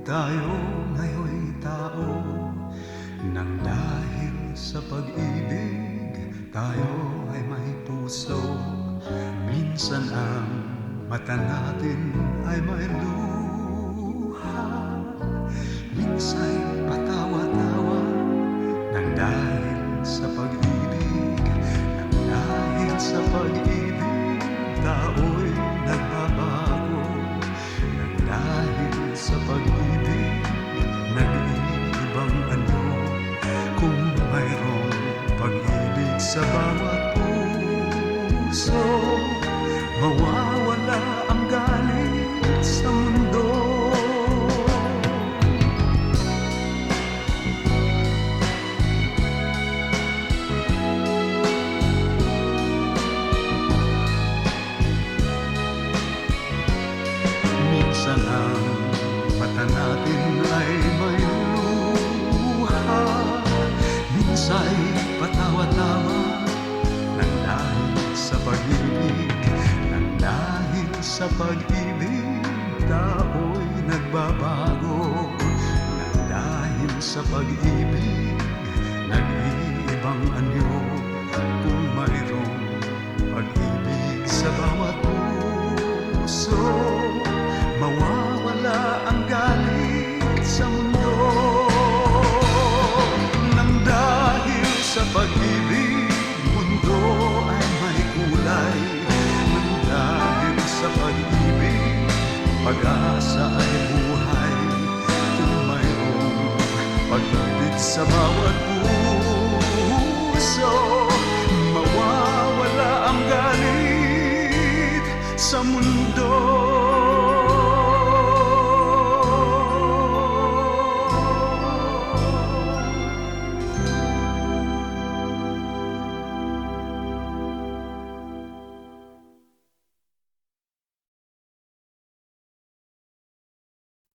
Tayo ngayon'y tao nang dahil sa pag-ibig tayo ay may puso. Minsan ang mata natin ay may luha, minsan patawa-tawa nang dahil sa pag-ibig. Nang dahil sa pag-ibig tao'y nagbabago. Nang dahil sa pag-ibig nag-iibang anyo. Kung mayroong pag-ibig sa bawat puso, mawawala ang galit sa mundo. Minsan ang mata natin ay may luha, minsa'y patawa-tawa nang dahil sa pag-ibig. Nang dahil sa pag-ibig tao'y nagbabago. Nang dahil sa pag-ibig nag-iibang anyo. Kung mayroong pag-ibig sa bawat puso, mawawala ang galit sa mundo. Nang dahil sa pag-ibig mundo ay may kulay. Nang dahil sa pag-ibig pag-asa ay buhay. Kung mayroong pag-ibig sa bawat puso, mawawala ang galit sa mundo.